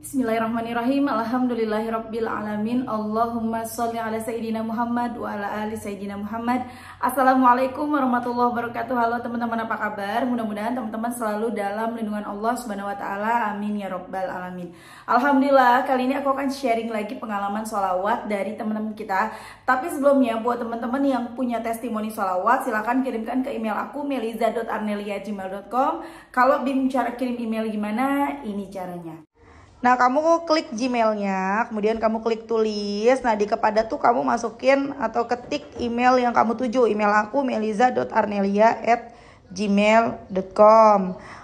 Bismillahirrahmanirrahim. Alhamdulillahirabbil alamin. Allahumma sholli ala sayyidina Muhammad wa ala ali sayyidina Muhammad. Assalamualaikum warahmatullahi wabarakatuh. Halo teman-teman, apa kabar? Mudah-mudahan teman-teman selalu dalam lindungan Allah Subhanahu wa taala. Amin ya rabbal alamin. Alhamdulillah, kali ini aku akan sharing lagi pengalaman sholawat dari teman-teman kita. Tapi sebelumnya, buat teman-teman yang punya testimoni sholawat, silahkan kirimkan ke email aku meliza.arnelia@gmail.com. Kalau bingung cara kirim email gimana, ini caranya. Nah, kamu klik Gmailnya, kemudian kamu klik tulis. Nah, di kepada tuh kamu masukin atau ketik email yang kamu tuju. Email aku meliza.arnelia@gmail.com.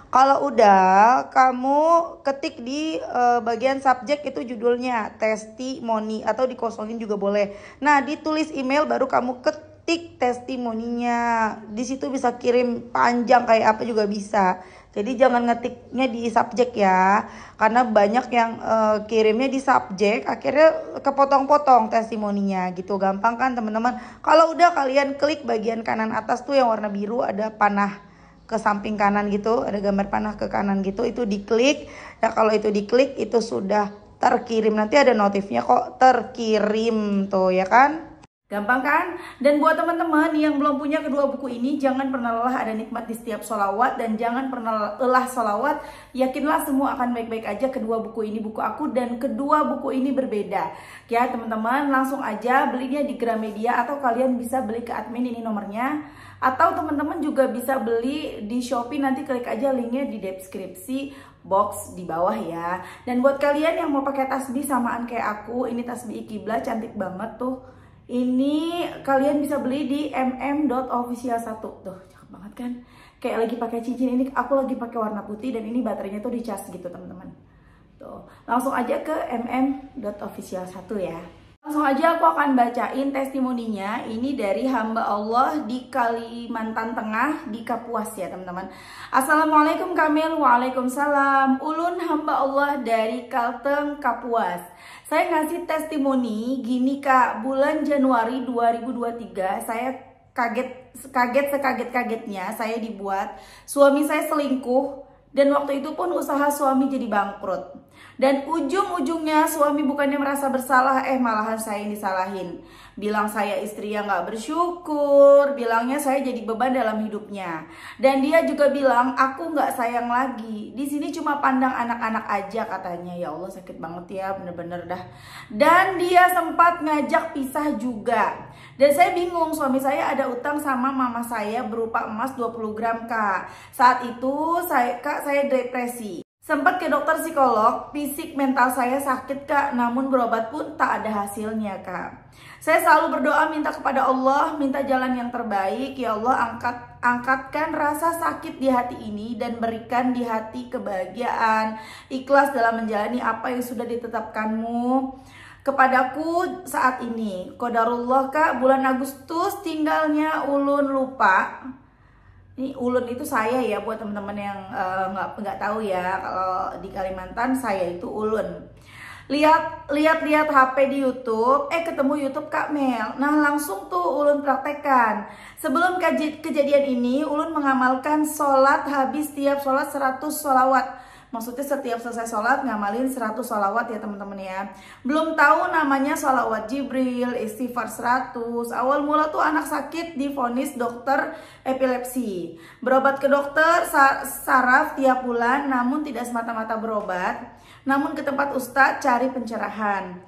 Kalau udah, kamu ketik di bagian subjek itu judulnya testimoni atau dikosongin juga boleh. Nah, ditulis email baru kamu ketik testimoninya. Di situ bisa kirim panjang kayak apa juga bisa. Jadi jangan ngetiknya di subjek ya, karena banyak yang kirimnya di subjek, akhirnya kepotong-potong testimoninya gitu. Gampang kan teman-teman? Kalau udah, kalian klik bagian kanan atas tuh yang warna biru, ada panah ke samping kanan gitu, ada gambar panah ke kanan gitu, itu diklik. Ya kalau itu diklik itu sudah terkirim, nanti ada notifnya kok terkirim tuh ya kan? Gampang kan? Dan buat teman-teman yang belum punya kedua buku ini, jangan pernah lelah ada nikmat di setiap sholawat. Dan jangan pernah lelah sholawat. Yakinlah semua akan baik-baik aja. Kedua buku ini buku aku dan kedua buku ini berbeda. Ya teman-teman, langsung aja belinya di Gramedia. Atau kalian bisa beli ke admin, ini nomornya. Atau teman-teman juga bisa beli di Shopee. Nanti klik aja linknya di deskripsi box di bawah ya. Dan buat kalian yang mau pakai tasbih samaan kayak aku, ini tasbih Iqiblah, cantik banget tuh. Ini kalian bisa beli di mm.official1 tuh, cakep banget kan? Kayak lagi pakai cincin. Ini aku lagi pakai warna putih dan ini baterainya tuh dicas gitu teman-teman. Tuh, langsung aja ke mm.official1 ya. Langsung aja aku akan bacain testimoninya. Ini dari hamba Allah di Kalimantan Tengah, di Kapuas ya teman-teman. Assalamualaikum Kamil. Waalaikumsalam. Ulun hamba Allah dari Kalteng, Kapuas. Saya ngasih testimoni gini Kak, bulan Januari 2023 saya sekaget-kagetnya saya dibuat suami saya selingkuh. Dan waktu itu pun usaha suami jadi bangkrut. Dan ujung-ujungnya suami bukannya merasa bersalah, malahan saya yang disalahin. Bilang saya istri yang gak bersyukur, bilangnya saya jadi beban dalam hidupnya. Dan dia juga bilang aku gak sayang lagi. Di sini cuma pandang anak-anak aja katanya. Ya Allah, sakit banget ya, bener-bener dah. Dan dia sempat ngajak pisah juga. Dan saya bingung, suami saya ada utang sama mama saya berupa emas 20 gram Kak. Saat itu saya depresi. Sempat ke dokter psikolog, fisik mental saya sakit Kak, namun berobat pun tak ada hasilnya Kak. Saya selalu berdoa minta kepada Allah, minta jalan yang terbaik. Ya Allah, angkatkan rasa sakit di hati ini dan berikan di hati kebahagiaan, ikhlas dalam menjalani apa yang sudah ditetapkanmu kepadaku saat ini. Qadarullah Kak, bulan Agustus tinggalnya ulun lupa. Ini ulun itu saya ya, buat teman-teman yang nggak tahu ya, kalau di Kalimantan saya itu ulun. Lihat HP di YouTube, ketemu YouTube Kak Mel. Nah langsung tuh ulun praktekkan. Sebelum kejadian ini, ulun mengamalkan sholat habis tiap sholat 100 sholawat. Maksudnya setiap selesai sholat ngamalin 100 sholawat ya teman-teman ya. Belum tahu namanya sholawat Jibril, istighfar 100. Awal mula tuh anak sakit divonis dokter epilepsi. Berobat ke dokter saraf tiap bulan, namun tidak semata-mata berobat. Namun ke tempat ustadz cari pencerahan.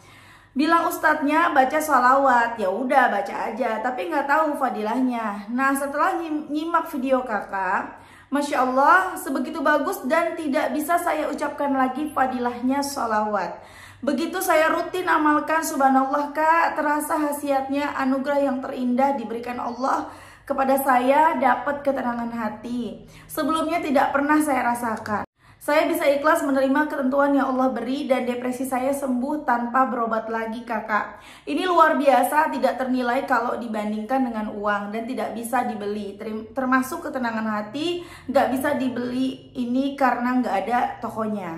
Bilang ustadznya baca sholawat, ya udah baca aja, tapi nggak tahu fadilahnya. Nah setelah nyimak video kakak, Masya Allah, sebegitu bagus dan tidak bisa saya ucapkan lagi fadilahnya sholawat. Begitu saya rutin amalkan, subhanallah Kak, terasa khasiatnya anugerah yang terindah diberikan Allah kepada saya, dapat ketenangan hati. Sebelumnya tidak pernah saya rasakan. Saya bisa ikhlas menerima ketentuan yang Allah beri dan depresi saya sembuh tanpa berobat lagi kakak. Ini luar biasa, tidak ternilai kalau dibandingkan dengan uang dan tidak bisa dibeli. Termasuk ketenangan hati, nggak bisa dibeli ini karena nggak ada tokonya.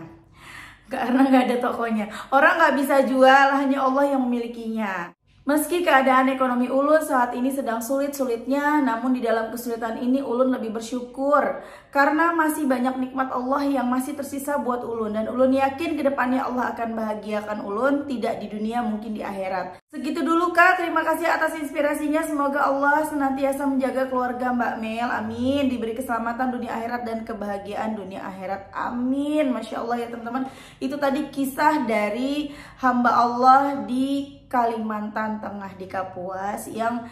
Orang nggak bisa jual, hanya Allah yang memilikinya. Meski keadaan ekonomi Ulun saat ini sedang sulit-sulitnya, namun di dalam kesulitan ini Ulun lebih bersyukur Karena masih banyak nikmat Allah yang masih tersisa buat ulun. Dan ulun yakin kedepannya Allah akan bahagiakan ulun, tidak di dunia mungkin di akhirat. Segitu dulu Kak, terima kasih atas inspirasinya. Semoga Allah senantiasa menjaga keluarga Mbak Mel, amin. Diberi keselamatan dunia akhirat dan kebahagiaan dunia akhirat, amin. Masya Allah ya teman-teman. Itu tadi kisah dari hamba Allah di Kalimantan Tengah, di Kapuas, yang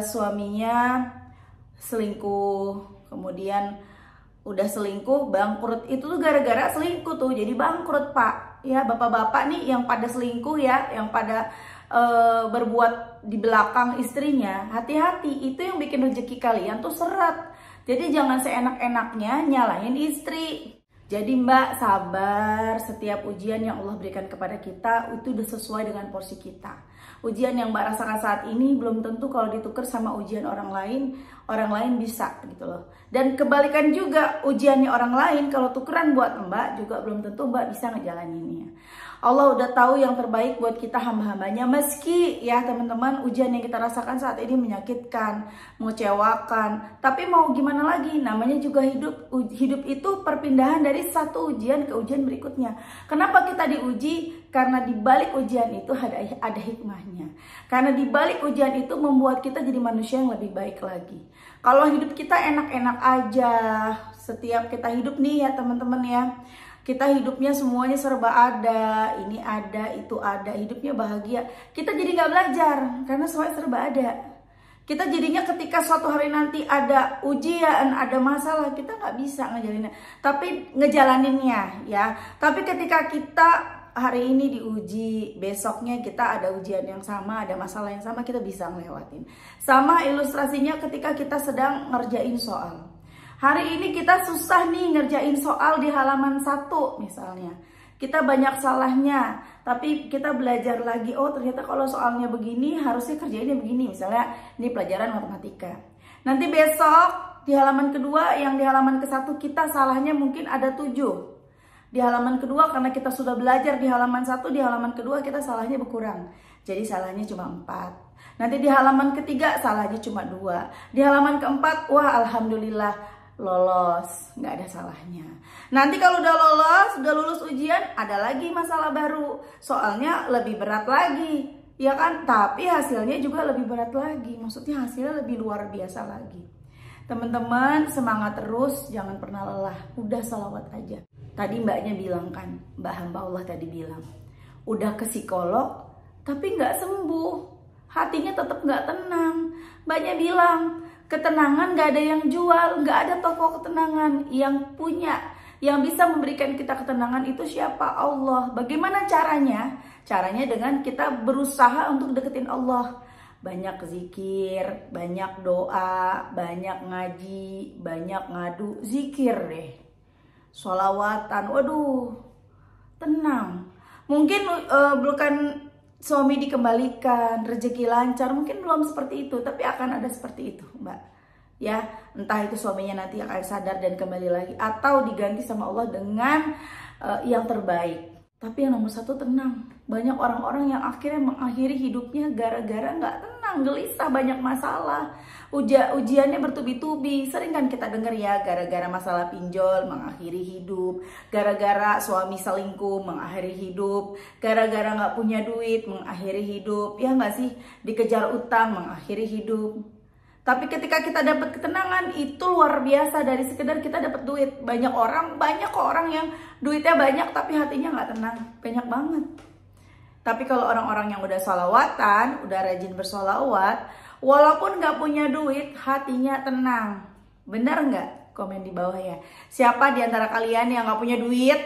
suaminya selingkuh, kemudian udah selingkuh, bangkrut. Itu tuh gara-gara selingkuh tuh jadi bangkrut Pak. Ya bapak-bapak nih yang pada selingkuh ya, yang pada berbuat di belakang istrinya, hati-hati, itu yang bikin rezeki kalian tuh seret. Jadi jangan seenak-enaknya nyalahin istri. Jadi Mbak sabar, setiap ujian yang Allah berikan kepada kita itu udah sesuai dengan porsi kita. Ujian yang Mbak rasakan saat ini belum tentu kalau ditukar sama ujian orang lain bisa gitu loh. Dan kebalikan juga, ujiannya orang lain kalau tukeran buat Mbak juga belum tentu Mbak bisa ngejalaninnya. Allah udah tahu yang terbaik buat kita hamba-hambanya. Meski ya teman-teman ujian yang kita rasakan saat ini menyakitkan, mengecewakan, tapi mau gimana lagi, namanya juga hidup. Hidup itu perpindahan dari satu ujian ke ujian berikutnya. Kenapa kita diuji? Karena di balik ujian itu ada hikmahnya. Karena di balik ujian itu membuat kita jadi manusia yang lebih baik lagi. Kalau hidup kita enak-enak aja, setiap kita hidup nih ya teman-teman ya, kita hidupnya semuanya serba ada, ini ada, itu ada, hidupnya bahagia. Kita jadi nggak belajar karena semuanya serba ada. Kita jadinya ketika suatu hari nanti ada ujian, ada masalah, kita nggak bisa ngejalaninnya ya. Tapi ketika kita hari ini diuji, besoknya kita ada ujian yang sama, ada masalah yang sama, kita bisa ngelewatin. Sama ilustrasinya ketika kita sedang ngerjain soal. Hari ini kita susah nih ngerjain soal di halaman 1 misalnya. Kita banyak salahnya, tapi kita belajar lagi, oh ternyata kalau soalnya begini harusnya kerjainnya begini. Misalnya ini pelajaran matematika. Nanti besok di halaman kedua, yang di halaman ke-1 kita salahnya mungkin ada 7. Di halaman kedua karena kita sudah belajar di halaman 1, di halaman kedua kita salahnya berkurang. Jadi salahnya cuma 4. Nanti di halaman ketiga salahnya cuma 2. Di halaman keempat, wah alhamdulillah lolos, nggak ada salahnya. Nanti kalau udah lolos, udah lulus ujian, ada lagi masalah baru. Soalnya lebih berat lagi, ya kan? Tapi hasilnya juga lebih berat lagi. Maksudnya hasilnya lebih luar biasa lagi. Teman-teman semangat terus, jangan pernah lelah. Udah salawat aja. Tadi mbaknya bilang kan, Mbak hamba Allah tadi bilang, udah ke psikolog tapi nggak sembuh, hatinya tetap nggak tenang. Mbaknya bilang, ketenangan gak ada yang jual, gak ada toko ketenangan. Yang punya, yang bisa memberikan kita ketenangan itu siapa? Allah. Bagaimana caranya? Caranya dengan kita berusaha untuk deketin Allah. Banyak zikir, banyak doa, banyak ngaji, banyak ngadu. Zikir deh, sholawatan, waduh, tenang. Mungkin bukan suami dikembalikan, rezeki lancar, mungkin belum seperti itu, tapi akan ada seperti itu, Mbak. Ya, entah itu suaminya nanti akan sadar dan kembali lagi, atau diganti sama Allah dengan yang terbaik. Tapi yang nomor 1 tenang. Banyak orang-orang yang akhirnya mengakhiri hidupnya gara-gara nggak tenang, gelisah, banyak masalah. Ujiannya bertubi-tubi. Sering kan kita dengar ya, gara-gara masalah pinjol mengakhiri hidup, gara-gara suami selingkuh mengakhiri hidup, gara-gara nggak punya duit mengakhiri hidup, ya nggak sih? Dikejar utang mengakhiri hidup. Tapi ketika kita dapat ketenangan, itu luar biasa dari sekedar kita dapat duit. Banyak kok orang yang duitnya banyak tapi hatinya nggak tenang. Banyak banget. Tapi kalau orang-orang yang udah sholawatan, udah rajin bersolawat, walaupun nggak punya duit, hatinya tenang. Benar nggak? Komen di bawah ya. Siapa di antara kalian yang nggak punya duit,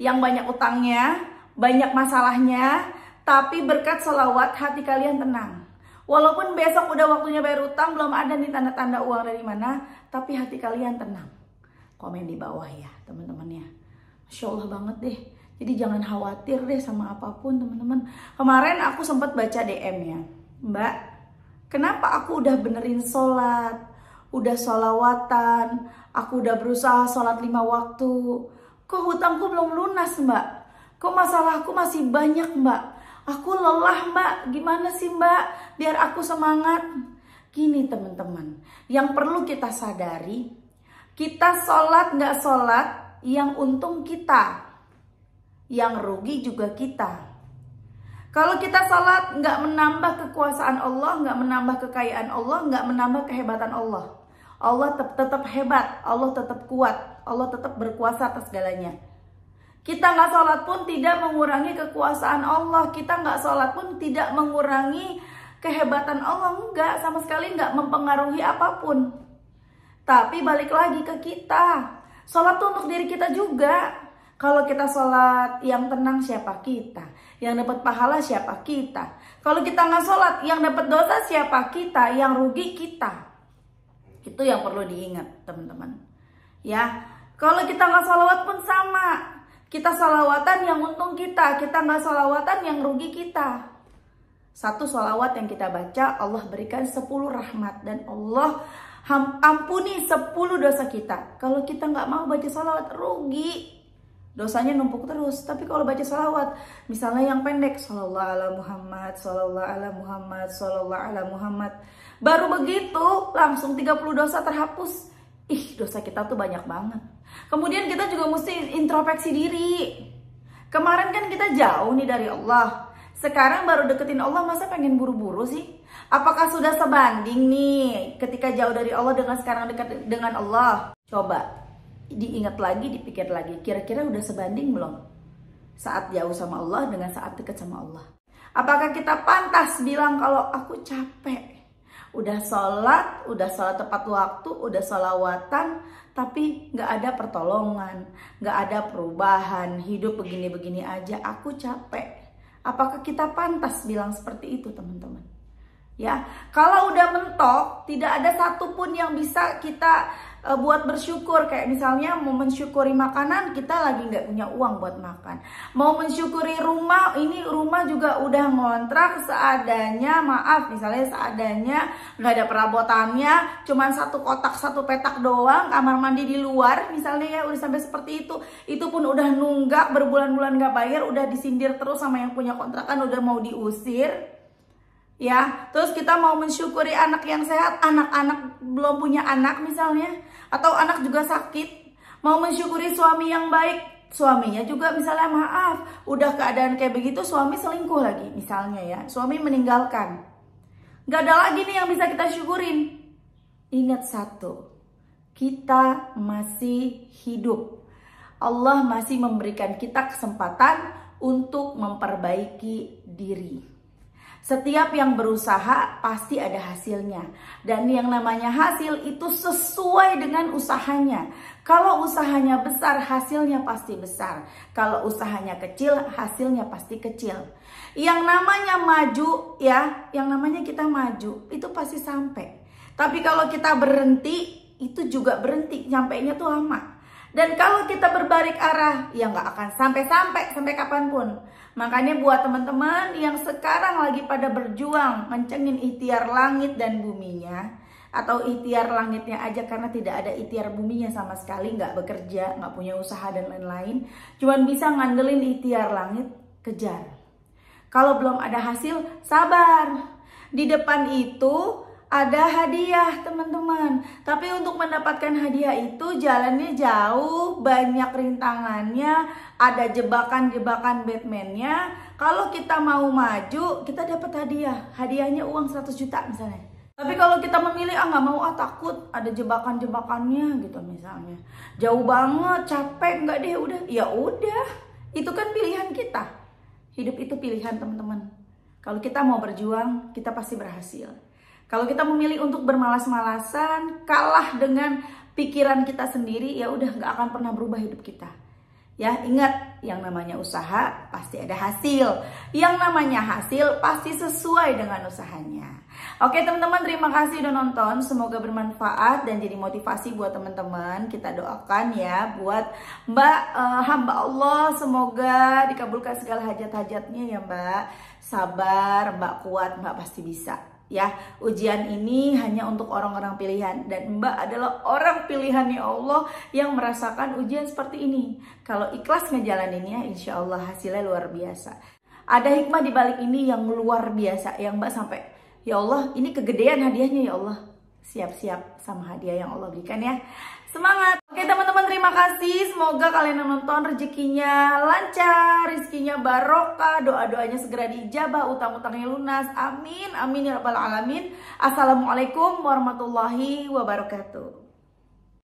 yang banyak utangnya, banyak masalahnya, tapi berkat sholawat hati kalian tenang. Walaupun besok udah waktunya bayar utang, belum ada nih tanda-tanda uang dari mana, tapi hati kalian tenang. Komen di bawah ya teman-teman ya. Masya Allah banget deh. Jadi jangan khawatir deh sama apapun teman-teman. Kemarin aku sempat baca DM-nya. Mbak, kenapa aku udah benerin sholat, udah sholawatan, aku udah berusaha sholat 5 waktu, kok hutangku belum lunas Mbak? Kok masalahku masih banyak Mbak? Aku lelah Mbak, gimana sih Mbak? Biar aku semangat. Gini teman-teman, yang perlu kita sadari, Kita sholat nggak sholat, yang untung kita, yang rugi juga kita. Kalau kita sholat nggak menambah kekuasaan Allah, nggak menambah kekayaan Allah, nggak menambah kehebatan Allah. Allah tetap hebat, Allah tetap kuat, Allah tetap berkuasa atas segalanya. Kita nggak sholat pun tidak mengurangi kekuasaan Allah. Kita nggak sholat pun tidak mengurangi kehebatan Allah. Enggak, sama sekali nggak mempengaruhi apapun. Tapi balik lagi ke kita. Sholat tuh untuk diri kita juga. Kalau kita sholat yang tenang, siapa kita? Yang dapat pahala siapa kita? Kalau kita nggak sholat, yang dapat dosa siapa kita? Yang rugi kita. Itu yang perlu diingat, teman-teman. Ya, kalau kita nggak sholawat pun sama. Kita sholawatan yang untung kita. Kita nggak sholawatan yang rugi kita. Satu sholawat yang kita baca, Allah berikan 10 rahmat. Dan Allah ampuni 10 dosa kita. Kalau kita nggak mau baca sholawat, rugi. Dosanya numpuk terus. Tapi kalau baca sholawat, misalnya yang pendek, Shallallahu ala Muhammad, Shallallahu ala Muhammad, Shallallahu ala Muhammad, baru begitu langsung 30 dosa terhapus. Ih, dosa kita tuh banyak banget. Kemudian kita juga mesti introspeksi diri. Kemarin kan kita jauh nih dari Allah. Sekarang baru deketin Allah, masa pengen buru-buru sih? Apakah sudah sebanding nih ketika jauh dari Allah dengan sekarang dekat dengan Allah? Coba diingat lagi, dipikir lagi, kira-kira udah sebanding belum? Saat jauh sama Allah dengan saat dekat sama Allah. Apakah kita pantas bilang kalau aku capek? Udah sholat tepat waktu, udah sholawatan, tapi gak ada pertolongan, gak ada perubahan, hidup begini-begini aja, aku capek. Apakah kita pantas bilang seperti itu, teman-teman? Ya, kalau udah mentok, tidak ada satupun yang bisa kita buat bersyukur. Kayak misalnya mau mensyukuri makanan, kita lagi nggak punya uang buat makan. Mau mensyukuri rumah, ini rumah juga udah ngontrak seadanya, maaf, misalnya seadanya, nggak ada perabotannya, cuman satu kotak, satu petak doang, kamar mandi di luar, misalnya ya, udah sampai seperti itu. Itu pun udah nunggak, berbulan-bulan nggak bayar, udah disindir terus sama yang punya kontrakan, udah mau diusir. Ya, terus kita mau mensyukuri anak yang sehat, anak-anak belum punya anak misalnya, atau anak juga sakit. Mau mensyukuri suami yang baik, suaminya juga misalnya maaf, udah keadaan kayak begitu, suami selingkuh lagi misalnya ya, suami meninggalkan. Gak ada lagi nih yang bisa kita syukurin. Ingat satu, kita masih hidup. Allah masih memberikan kita kesempatan untuk memperbaiki diri. Setiap yang berusaha pasti ada hasilnya. Dan yang namanya hasil itu sesuai dengan usahanya. Kalau usahanya besar, hasilnya pasti besar. Kalau usahanya kecil, hasilnya pasti kecil. Yang namanya maju ya, yang namanya kita maju, itu pasti sampai. Tapi kalau kita berhenti, itu juga berhenti. Nyampainya tuh lama. Dan kalau kita berbalik arah, ya nggak akan sampai kapanpun. Makanya buat teman-teman yang sekarang lagi pada berjuang mencengin ikhtiar langit dan buminya, atau ikhtiar langitnya aja karena tidak ada ikhtiar buminya sama sekali, nggak bekerja, nggak punya usaha dan lain-lain, cuman bisa ngandelin ikhtiar langit, kejar. Kalau belum ada hasil, sabar. Di depan itu ada hadiah, teman-teman. Tapi untuk mendapatkan hadiah itu jalannya jauh, banyak rintangannya, ada jebakan-jebakan Batman-nya. Kalau kita mau maju, kita dapat hadiah. Hadiahnya uang 100 juta misalnya. Tapi kalau kita memilih, nggak mau, takut ada jebakan-jebakannya gitu misalnya. Jauh banget, capek, nggak deh, udah. Ya udah, itu kan pilihan kita. Hidup itu pilihan, teman-teman. Kalau kita mau berjuang, kita pasti berhasil. Kalau kita memilih untuk bermalas-malasan, kalah dengan pikiran kita sendiri, ya udah nggak akan pernah berubah hidup kita. Ya, ingat, yang namanya usaha pasti ada hasil. Yang namanya hasil pasti sesuai dengan usahanya. Oke teman-teman, terima kasih udah nonton. Semoga bermanfaat dan jadi motivasi buat teman-teman. Kita doakan ya buat Mbak hamba Allah. Semoga dikabulkan segala hajat-hajatnya ya Mbak. Sabar, Mbak kuat, Mbak pasti bisa. Ya, ujian ini hanya untuk orang-orang pilihan. Dan Mbak adalah orang pilihan ya Allah yang merasakan ujian seperti ini. Kalau ikhlas ngejalaninnya, insya Allah hasilnya luar biasa. Ada hikmah di balik ini yang luar biasa. Yang Mbak sampai, ya Allah ini kegedean hadiahnya ya Allah. siap-siap sama hadiah yang Allah berikan ya. Semangat. Oke teman-teman, terima kasih. Semoga kalian yang nonton rezekinya lancar, rezekinya barokah, doa-doanya segera diijabah, utang-utangnya lunas. Amin, amin ya rabbal alamin. Assalamualaikum warahmatullahi wabarakatuh.